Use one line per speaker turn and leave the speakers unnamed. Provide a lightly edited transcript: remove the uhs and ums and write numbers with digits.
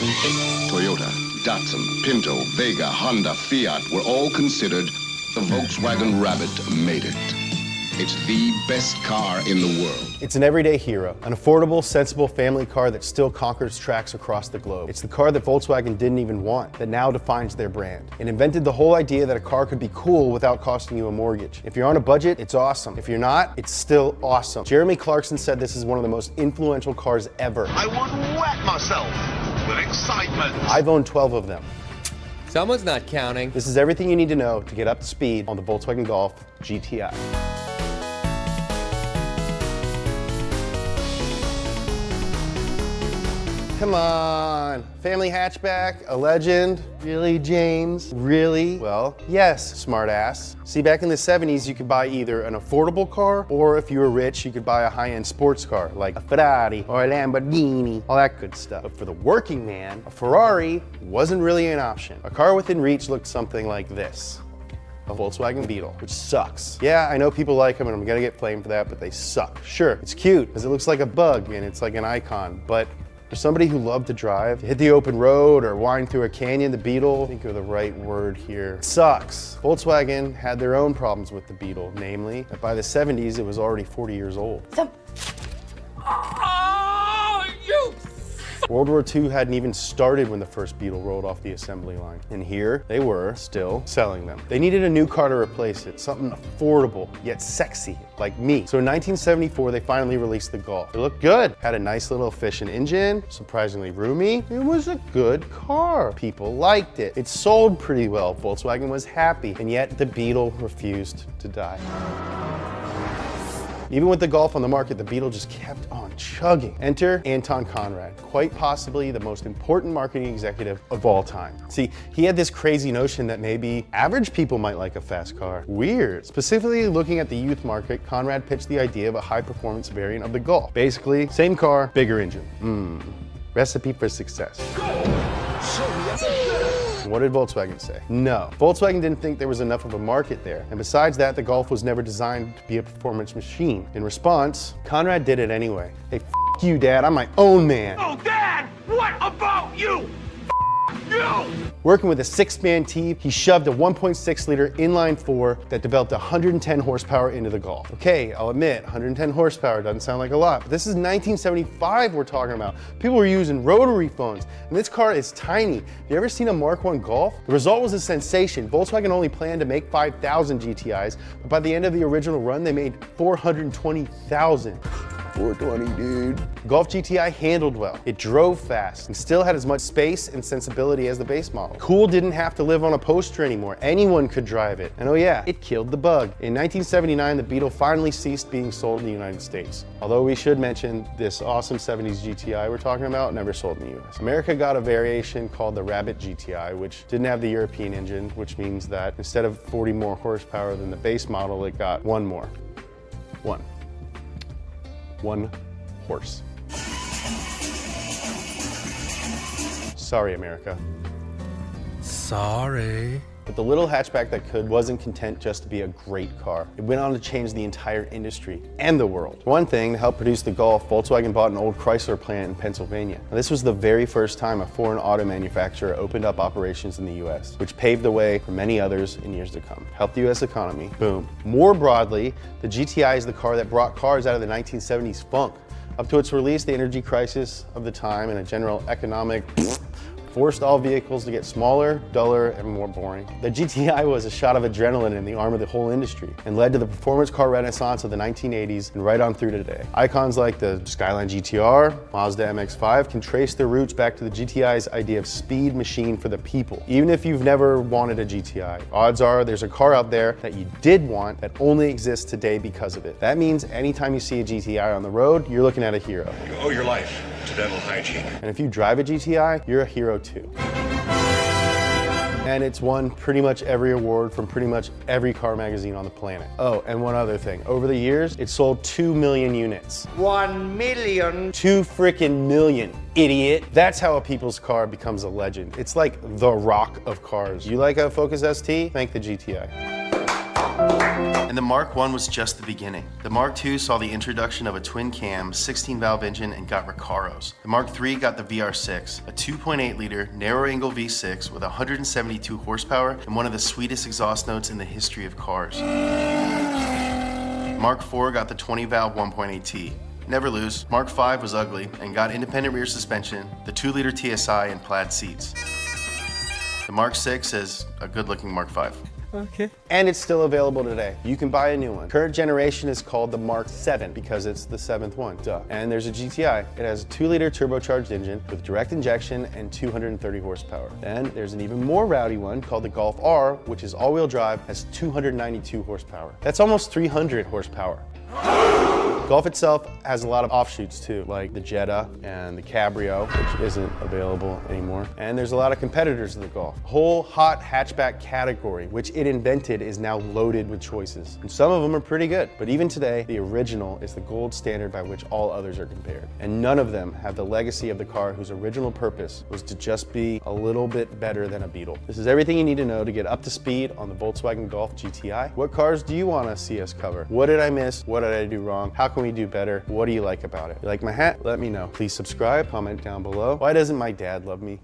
Toyota, Datsun, Pinto, Vega, Honda, Fiat were all considered. The Volkswagen Rabbit made it. It's the best car in the world.
It's an everyday hero, an affordable, sensible family car that still conquers tracks across the globe. It's the car that Volkswagen didn't even want, that now defines their brand. It invented the whole idea that a car could be cool without costing you a mortgage. If you're on a budget, it's awesome. If you're not, it's still awesome. Jeremy Clarkson said this is one of the most influential cars ever.
I would wet myself with excitement.
I've owned 12 of them.
Someone's not counting.
This is everything you need to know to get up to speed on the Volkswagen Golf GTI. Come on, family hatchback, a legend. Really, James? Really? Well, yes, smartass. See, back in the 70s, you could buy either an affordable car, or if you were rich, you could buy a high-end sports car, like a Ferrari or a Lamborghini, all that good stuff. But for the working man, a Ferrari wasn't really an option. A car within reach looked something like this. A Volkswagen Beetle, which sucks. Yeah, I know people like them and I'm gonna get flamed for that, but they suck. Sure, it's cute, because it looks like a bug and it's like an icon, but for somebody who loved to drive, hit the open road or wind through a canyon, the Beetle, think of the right word here, sucks. Volkswagen had their own problems with the Beetle, namely that by the 70s, it was already 40 years old. World War II hadn't even started when the first Beetle rolled off the assembly line. And here they were, still selling them. They needed a new car to replace it, something affordable, yet sexy, like me. So in 1974, they finally released the Golf. It looked good, had a nice little efficient engine, surprisingly roomy. It was a good car. People liked it. It sold pretty well. Volkswagen was happy, and yet the Beetle refused to die. Even with the Golf on the market, the Beetle just kept on chugging. Enter Anton Conrad, quite possibly the most important marketing executive of all time. See, he had this crazy notion that maybe average people might like a fast car. Weird. Specifically looking at the youth market, Conrad pitched the idea of a high-performance variant of the Golf. Basically, same car, bigger engine. Recipe for success. What did Volkswagen say? No. Volkswagen didn't think there was enough of a market there. And besides that, the Golf was never designed to be a performance machine. In response, Conrad did it anyway. Hey, f you, Dad, I'm my own man.
Oh, Dad, what about you? You!
Working with a 6-man team, he shoved a 1.6-liter inline-4 that developed 110 horsepower into the Golf. Okay, I'll admit, 110 horsepower doesn't sound like a lot, but this is 1975 we're talking about. People were using rotary phones, and this car is tiny. Have you ever seen a Mark I Golf? The result was a sensation. Volkswagen only planned to make 5,000 GTIs, but by the end of the original run, they made 420,000. 420, dude. Golf GTI handled well. It drove fast and still had as much space and sensibility as the base model. Cool didn't have to live on a poster anymore. Anyone could drive it. And oh yeah, it killed the bug. In 1979, the Beetle finally ceased being sold in the United States. Although we should mention this awesome 70s GTI we're talking about never sold in the US. America got a variation called the Rabbit GTI, which didn't have the European engine, which means that instead of 40 more horsepower than the base model, it got one more. One horse. Sorry, America.
Sorry.
But the little hatchback that could wasn't content just to be a great car. It went on to change the entire industry and the world. For one thing, to help produce the Golf, Volkswagen bought an old Chrysler plant in Pennsylvania. Now, this was the very first time a foreign auto manufacturer opened up operations in the US, which paved the way for many others in years to come. Helped the US economy, boom. More broadly, the GTI is the car that brought cars out of the 1970s funk. Up to its release, the energy crisis of the time and a general economic forced all vehicles to get smaller, duller, and more boring. The GTI was a shot of adrenaline in the arm of the whole industry and led to the performance car renaissance of the 1980s and right on through to today. Icons like the Skyline GTR, Mazda MX-5 can trace their roots back to the GTI's idea of speed machine for the people. Even if you've never wanted a GTI, odds are there's a car out there that you did want that only exists today because of it. That means anytime you see a GTI on the road, you're looking at a hero.
You owe your life to dental hygiene.
And if you drive a GTI, you're a hero too. And it's won pretty much every award from pretty much every car magazine on the planet. Oh, and one other thing. Over the years, it sold 2 million units.
1 million.
2 freaking million, idiot. That's how a people's car becomes a legend. It's like the rock of cars. You like a Focus ST? Thank the GTI. And the Mark I was just the beginning. The Mark II saw the introduction of a twin-cam, 16-valve engine and got Recaros. The Mark III got the VR6, a 2.8-liter narrow-angle V6 with 172 horsepower and one of the sweetest exhaust notes in the history of cars. Mark IV got the 20-valve 1.8T. Never lose, Mark V was ugly and got independent rear suspension, the 2-liter TSI, and plaid seats. The Mark VI is a good-looking Mark V.
Okay.
And it's still available today. You can buy a new one. Current generation is called the Mark VII because it's the 7th one, duh. And there's a GTI. It has a 2-liter turbocharged engine with direct injection and 230 horsepower. Then there's an even more rowdy one called the Golf R, which is all-wheel drive, has 292 horsepower. That's almost 300 horsepower. Golf itself has a lot of offshoots too, like the Jetta and the Cabrio, which isn't available anymore. And there's a lot of competitors to the Golf. The whole hot hatchback category, which it invented, is now loaded with choices. And some of them are pretty good, but even today, the original is the gold standard by which all others are compared. And none of them have the legacy of the car whose original purpose was to just be a little bit better than a Beetle. This is everything you need to know to get up to speed on the Volkswagen Golf GTI. What cars do you want to see us cover? What did I miss? What did I do wrong? How can we do better? What do you like about it? You like my hat? Let me know. Please subscribe, comment down below. Why doesn't my dad love me?